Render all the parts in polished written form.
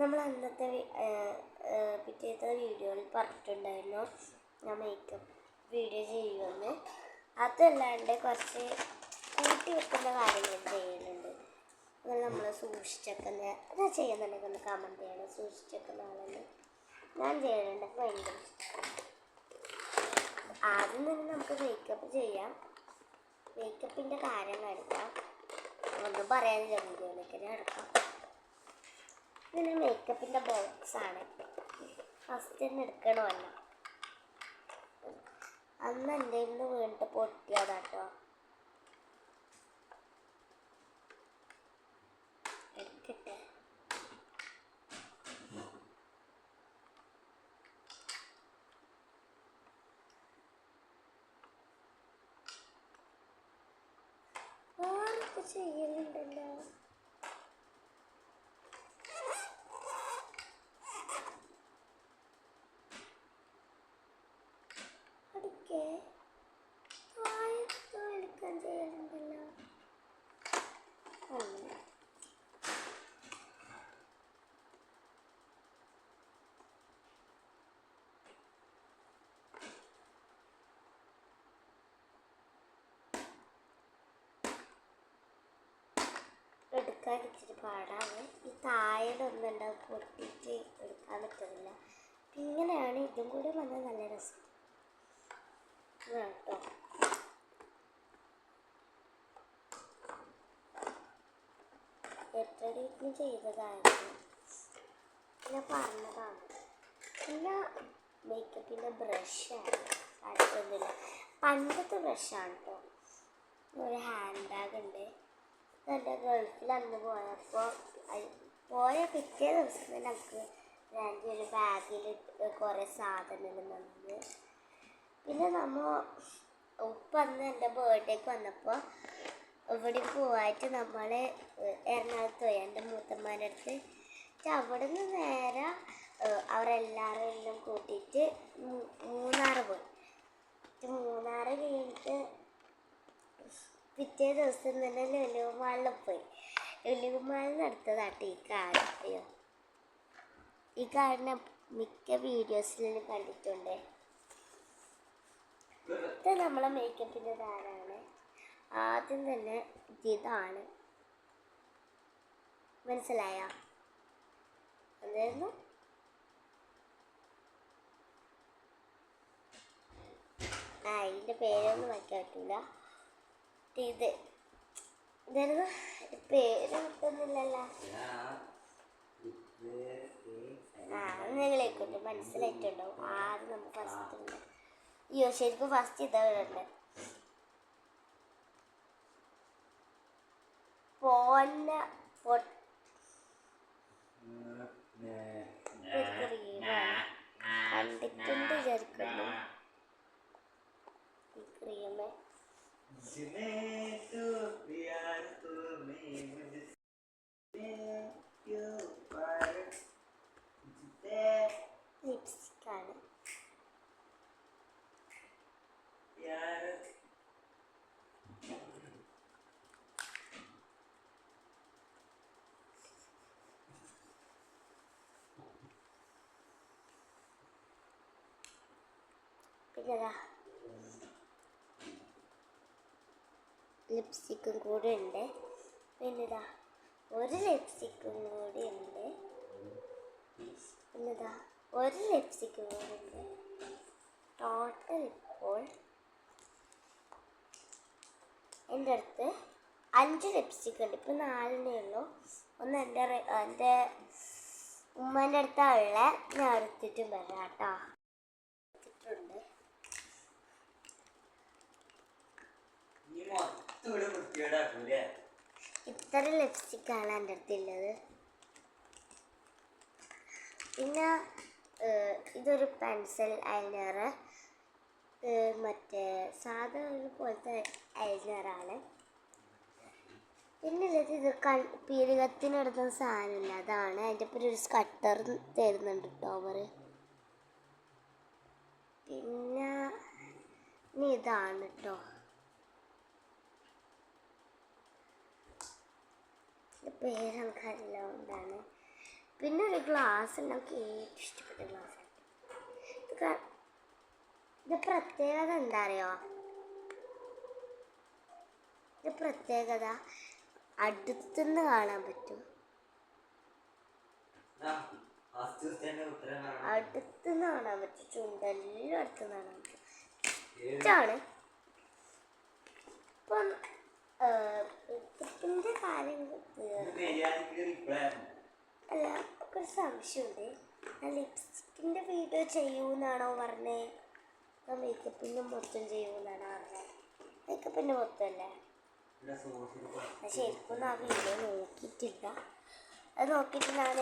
നമ്മൾ അന്നത്തെ പിറ്റേത്തെ വീഡിയോയിൽ പറഞ്ഞിട്ടുണ്ടായിരുന്നു ഞാൻ മേക്കപ്പ് വീഡിയോ ചെയ്യുമെന്ന്. അതല്ലാണ്ട് കുറച്ച് കൂട്ടി വെക്കുന്ന കാര്യങ്ങൾ ചെയ്യുന്നുണ്ട്. അത് നമ്മൾ സൂക്ഷിച്ചൊക്കെ അത് ചെയ്യുന്നുണ്ടെങ്കിൽ ഒന്ന് കമൻറ്റ് ചെയ്യണം. സൂക്ഷിച്ചൊക്കെ ആളെന്ന് ഞാൻ ചെയ്യുന്നുണ്ട്. അപ്പോൾ ഭയങ്കര ഇഷ്ടമാണ്. ആദ്യം തന്നെ നമുക്ക് മേക്കപ്പ് ചെയ്യാം. മേക്കപ്പിൻ്റെ കാര്യങ്ങൾ എടുക്കാം. ഒന്നും പറയാനില്ല, വീഡിയോയിലേക്ക് എടുക്കാം. ഇങ്ങനെ മേക്കപ്പിൻ്റെ ബോക്സാണ്. ഫസ്റ്റ് തന്നെ എടുക്കണമല്ല. അന്ന് എൻ്റെ നിന്ന് വീണിട്ട് പൊട്ടിയതാട്ടോ. എടുക്കട്ടെ. ആരൊക്കെ ചെയ്യുന്നുണ്ടല്ലോ. അടുക്കേ ആയത്തോ എടുക്കാൻ ചെയ്യുന്നുണ്ടല്ലോ. എടുക്കാൻ ഇച്ചിരി പാടാണ്. ഈ താഴെയൊന്നുണ്ടാവും പൊട്ടിയിട്ട് എടുക്കാൻ പറ്റുന്നില്ല. ഇങ്ങനെയാണ്. ഇതും കൂടി വന്നാൽ നല്ല രസം കേട്ടോ. എട്ടടിക്ക് ചെയ്തതായിരുന്നു, ഞാൻ പറഞ്ഞതാണ്. പിന്നെ മേക്കപ്പിൻ്റെ ബ്രഷാണ്. അടുത്തൊന്നുമില്ല, പണ്ടത്തെ ബ്രഷാണ് കേട്ടോ. ഒരു ഹാൻഡ് ബാഗ് ഉണ്ട്. എൻ്റെ ഗൾഫിൽ അന്ന് പോയപ്പോൾ പോയ പിറ്റേ ദിവസം തന്നെ നമുക്ക് എൻ്റെ ഒരു ബാഗിൽ കുറേ സാധനങ്ങൾ തന്നത്. പിന്നെ ഉപ്പ അന്ന് എൻ്റെ ബർത്ത്ഡേക്ക് വന്നപ്പോൾ ഇവിടെ പോയിട്ട് നമ്മൾ എറണാകുളത്ത് പോയി എൻ്റെ മൂത്തമ്മേൻ്റെ അടുത്ത്. അവിടെ നിന്ന് നേരെ അവരെല്ലാവരും എല്ലാം കൂട്ടിയിട്ട് മൂന്നാർ പോയി. മൂന്നാർ കഴിഞ്ഞിട്ട് പിറ്റേ ദിവസം തന്നെ ലുലു മാളിൽ പോയി. ലുലു മാളിൽ നടത്തതാട്ടോ ഈ കാർഡ്. അയ്യോ, ഈ കാർഡിനെ മിക്ക വീഡിയോസിലും കണ്ടിട്ടുണ്ട്. ഇത് നമ്മളെ മേക്കപ്പിൻ്റെ താരാണ്. ആദ്യം തന്നെ ഇതാണ്. മനസ്സിലായോ? എന്തായിരുന്നു? ഇതിൻ്റെ പേരൊന്നും വയ്ക്കാൻ പറ്റില്ല. ഇതായിരുന്നു. പേര് കിട്ടുന്നില്ലല്ലോ. നിങ്ങളേക്കൊണ്ട് മനസ്സിലായിട്ടുണ്ടാവും. ആദ്യം നമ്മൾ ഫസ്റ്റ് ഉണ്ട്. അയ്യോ, ശരിക്കും ഫസ്റ്റ് ഇതുണ്ട്. കണ്ടിട്ടുണ്ട് വിചാരിക്കുന്നു ഈ ക്രീമ്. ലിപ്സ്റ്റിക്കാണ്. പിന്നെതാ ലിപ്സ്റ്റിക്കും കൂടെ ഉണ്ട്. പിന്നെതാ ഒരു ലിപ്സ്റ്റിക്കും കൂടി ഉണ്ട്. പിന്നെതാ ഒരു ലിപ്സ്റ്റിക്കും കൂടി ഉണ്ട്. ടോട്ടൽ ഇപ്പോൾ എൻ്റെ അടുത്ത് 5 ലിപ്സ്റ്റിക് ഉണ്ട്. ഇപ്പം 4 ഉള്ളൂ. ഒന്ന് എൻ്റെ ഉമ്മേൻ്റെ അടുത്തുള്ള ഞാൻ എടുത്തിട്ടും വരാം കേട്ടോ. എടുത്തിട്ടുണ്ട്. ഇത്ര ലിപ്സ്റ്റിക്കാണ് എൻ്റെ അടുത്തുള്ളത്. പിന്നെ ഇതൊരു പെൻസിൽ ഐലൈനർ, മറ്റേ സാധാരണ പോലത്തെ ഐലൈനറാണ്. പിന്നെ ഇത് പീരകത്തിനെടുക്കുന്ന സാധനമില്ല, അതാണ്. അതിൻ്റെ ഒപ്പം ഒരു സ്കട്ടർ തരുന്നുണ്ട് കേട്ടോ അവർ. പിന്നെ ഇതാണ് കേട്ടോ. പേര് നമുക്കറിയില്ല കൊണ്ടാണ്. പിന്നെ ഒരു ഗ്ലാസ് നമുക്ക് ഏറ്റവും ഇഷ്ടപ്പെട്ട ഗ്ലാസ്. ഇത് പ്രത്യേകത എന്താ അറിയോ? ഇത് പ്രത്യേകത അടുത്തുനിന്ന് കാണാൻ പറ്റും. അടുത്തുനിന്ന് കാണാൻ പറ്റും. ചുണ്ടെല്ലാം അടുത്തുനിന്ന് കാണാൻ പറ്റും. ഇതാണ് ഇപ്പം ഇതിൻ്റെ കാര്യങ്ങൾ. അല്ല, ഒരു സംശയമുണ്ട്. ഞാൻ ലിപ്സ്റ്റിക്കിൻ്റെ വീഡിയോ ചെയ്യൂന്നാണോ പറഞ്ഞേ? മേക്കപ്പിൻ്റെ മൊത്തം ചെയ്യൂന്നാണോ പറഞ്ഞത്? മേക്കപ്പിൻ്റെ മൊത്തമല്ലേ? ശരിക്കും ആ വീഡിയോ നോക്കിയിട്ടില്ല. അത് നോക്കിയിട്ട് ഞാൻ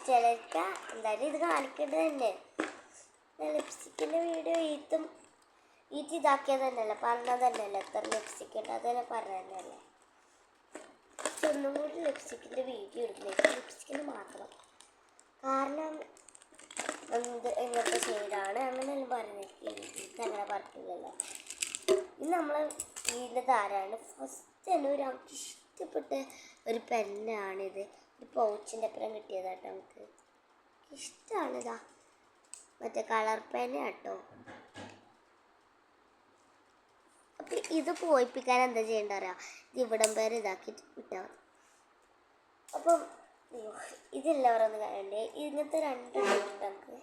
ചിലർക്ക് എന്തായാലും ഇത് കാണിക്കേണ്ടത് തന്നെ. ഞാൻ ലിപ്സ്റ്റിക്കിൻ്റെ വീഡിയോ ഇതാക്കിയത് തന്നെയല്ല, പറഞ്ഞത് തന്നെയല്ല. എത്ര ലിപ്സ്റ്റിക് ഉണ്ട് അതന്നെ പറഞ്ഞത് തന്നെയല്ലേ. ഒന്നും കൂടി ലിപ്സ്റ്റിക്കിൻ്റെ വീഡിയോ ഇടുന്നില്ല, ലിപ്സ്റ്റിക്കിന് മാത്രം. കാരണം എങ്ങനത്തെ ഷെയ്ഡാണ് അങ്ങനെയെല്ലാം പറയുന്നത്. ഇതങ്ങനെ പറഞ്ഞില്ലല്ലോ. ഇത് നമ്മൾ ഇതിൻ്റെ താരാണ്. ഫസ്റ്റ് തന്നെ നമുക്ക് ഇഷ്ടപ്പെട്ട ഒരു പെന്നാണിത്. ഒരു പൗച്ചിൻ്റെ അപ്പുറം കിട്ടിയതാട്ടോ നമുക്ക്. ഇഷ്ടമാണിതാ, മറ്റേ കളർ പെന്ന കേട്ടോ. അപ്പം ഇത് പോയിപ്പിക്കാൻ എന്താ ചെയ്യേണ്ട അറിയാം? ഇത് ഇവിടം പേര് ഇതാക്കിയിട്ട് വിട്ടാൽ മതി. അപ്പം ഇതെല്ലാവരും ഒന്ന് കാണണ്ടേ. ഇങ്ങനത്തെ രണ്ടെണ്ണം നമുക്ക്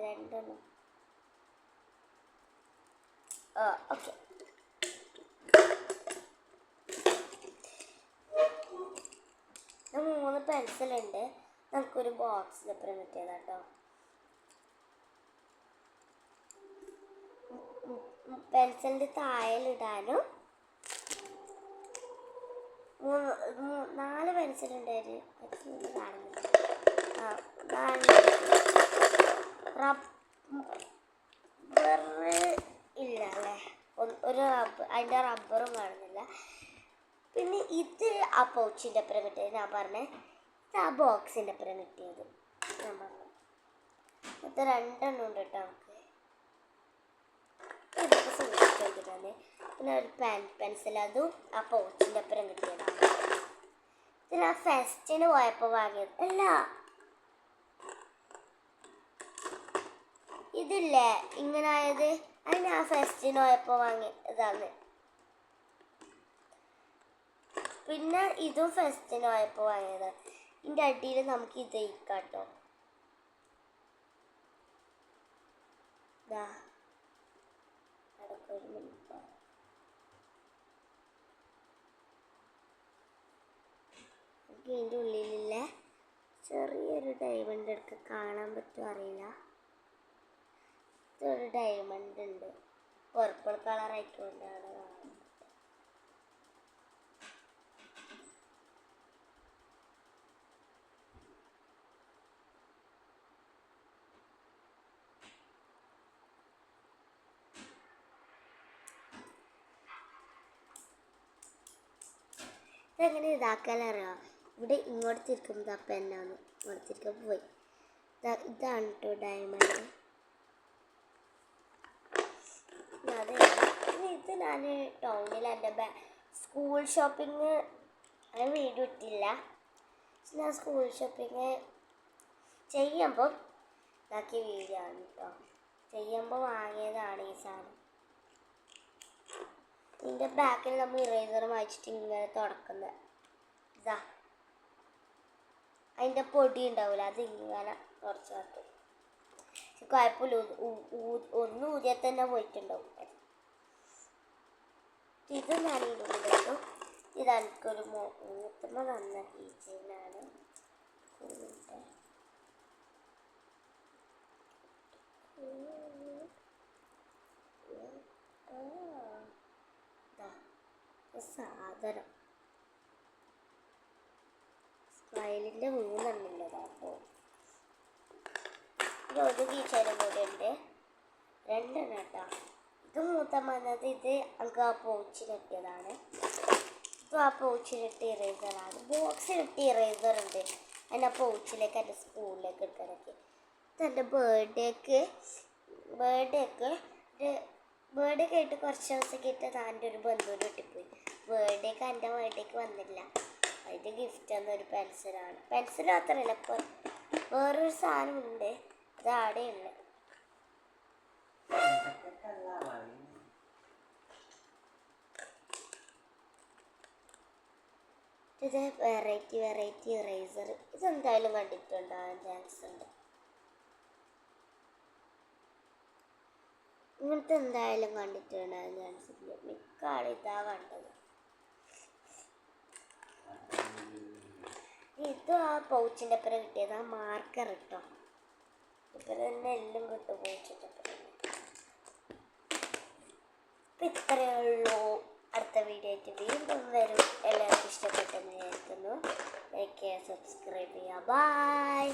രണ്ടെണ്ണം. ഓക്കെ, മൂന്ന് പെൻസിലുണ്ട്. നമുക്കൊരു ബോക്സിനപ്പുറം കിട്ടിയതാട്ടോ. പെൻസിലിൻ്റെ താഴെയിടാനും 4 പെൻസിലുണ്ടായിരുന്നു. കാണുന്നില്ല. റബ്ബർ ഇല്ല അല്ലേ? ഒരു അതിൻ്റെ റബ്ബറും കാണുന്നില്ല. പിന്നെ ഇത് ആ പൗച്ചിൻ്റെ അപ്പുറം കിട്ടിയത് ഞാൻ പറഞ്ഞത്. ഇത് ആ ബോക്സിൻ്റെ അപ്പുറം കിട്ടിയത് ഞാൻ പറഞ്ഞു. ഇത് രണ്ടെണ്ണം ഉണ്ട് കേട്ടോ നമുക്ക്. ഇതൊക്കെ സൂക്ഷിച്ച് വെച്ചിട്ടാണ്. പിന്നെ ഒരു പെൻസിൽ, അതും ആ പൗച്ചിൻ്റെ അപ്പുറം കിട്ടിയതാണ്. ഇതിന് ആ ഫെസ്റ്റിന് പോയപ്പോൾ വാങ്ങിയത് അല്ല. ഇതില്ലേ ഇങ്ങനെ ആയത്, അതിന് ആ ഫെസ്റ്റിന് പോയപ്പോൾ വാങ്ങിയതാണ്. പിന്നെ ഇതും ഫെസ്റ്റിന് പോയപ്പോൾ വാങ്ങിയതാണ്. ഇതിൻ്റെ അടിയിൽ നമുക്ക് ഇത് ഇക്കാട്ടോ. ഒരു മിനിറ്റ്. ഇതിൻ്റെ ഉള്ളിലുള്ള ചെറിയൊരു ഡയമണ്ട് എടുക്കുക. കാണാൻ പറ്റുമോ അറിയില്ല. ഇതൊരു ഡയമണ്ട് ഉണ്ട്, പർപ്പിൾ കളർ ആയിക്കൊണ്ടാണ് കാണുന്നത്. ഇതെങ്ങനെ ഇതാക്കാനറിയാം? ഇവിടെ ഇങ്ങോട്ട് തിരിക്കുമ്പോൾ അപ്പം എന്നാന്ന് ഇങ്ങോട്ട് തിരിക്കുമ്പോൾ പോയി. ഇതാണ് കേട്ടോ ഡയമണ്ട്. അതെ, ഇത് ഞാൻ ടൗണിൽ എൻ്റെ സ്കൂൾ ഷോപ്പിങ് അങ്ങനെ വീഡിയോ ഇട്ടില്ല. ഞാൻ സ്കൂൾ ഷോപ്പിങ് ചെയ്യുമ്പോൾ ഇതാക്കിയ വീഡിയോ ആണ് കേട്ടോ. ചെയ്യുമ്പോൾ വാങ്ങിയതാണ് ഈ സാധനം. ഇതിൻ്റെ ബാക്കിൽ നമ്മൾ ഇറേസർ വായിച്ചിട്ട് ഇങ്ങനെ തുടക്കുന്നത്. ഇതാ അതിൻ്റെ പൊടി ഉണ്ടാവില്ല, അത് ഇങ്ങനെ കുറച്ച് വെക്കും. കുഴപ്പമില്ല, ഒന്ന് ഊതിയാൽ തന്നെ പോയിട്ടുണ്ടാവും. ഇത് ഞാൻ ഇടുമ്പോഴേക്കും ഇതെനിക്കൊരു മൂത്തമ്മ തന്ന കീച്ചെയിനാണ്. സാധനം സ്മൈലിൻ്റെ 3 എണ്ണുള്ളത്. അപ്പോൾ ഒരു കീച്ചേനും കൂടെ ഉണ്ട്, 2 എണ്ണം കേട്ടോ. ഇത് മൂത്തം വന്നത് ഇത് നമുക്ക് ആ പൗച്ചിലിട്ടിയതാണ്. ഇതും ആ പൗച്ചിലിട്ട് ഇറേസറാണ്. ബോക്സിലിട്ട് ഇറേസർ ഉണ്ട്. അതിൻ്റെ ആ പൗച്ചിലേക്ക് എൻ്റെ സ്കൂളിലേക്ക് എടുക്കാനൊക്കെ. ഇതെൻ്റെ ബർത്ത്ഡേക്ക് ആയിട്ട് കുറച്ച് ദിവസമൊക്കെ ഇട്ട് താൻ്റെ ഒരു ബന്ധുവിൻ്റെ വീട്ടിൽ പോയി. ബർത്ത്ഡേ ബർത്ത്ഡേക്ക് എൻ്റെ ബർത്ത്ഡേക്ക് വന്നില്ല. അതിൻ്റെ ഗിഫ്റ്റ് എന്നൊരു പെൻസിലാണ്. പെൻസിൽ മാത്രമല്ല, ഇപ്പോൾ വേറൊരു സാധനമുണ്ട്, അത് ആടെയുണ്ട്. ഇത് വെറൈറ്റി ഇറേസർ. ഇതെന്തായാലും കണ്ടിട്ടുണ്ടാകാൻ ചാൻസ് ഉണ്ട്. ഇങ്ങനത്തെ എന്തായാലും കണ്ടിട്ടുണ്ടാകാൻ ചാൻസ് ഉണ്ട്. മിക്ക ആളിതാ കണ്ടത്. ഇത് ആ പൗച്ചിൻ്റെ അപ്പുറം കിട്ടിയത്, ആ മാർക്കർ കേട്ടോ. ഇപ്പം തന്നെ എല്ലാം കിട്ടും പൗച്ചിൻ്റെ അപ്പുറം. അപ്പം ഇത്രയേ ഉള്ളൂ. അടുത്ത വീഡിയോ ആയിട്ട് വീണ്ടും വരും. എല്ലാവർക്കും ഇഷ്ടപ്പെട്ടെന്ന് വിചാരിക്കുന്നു. ലൈക്ക് ചെയ്യുക, സബ്സ്ക്രൈബ് ചെയ്യുക. ബൈ.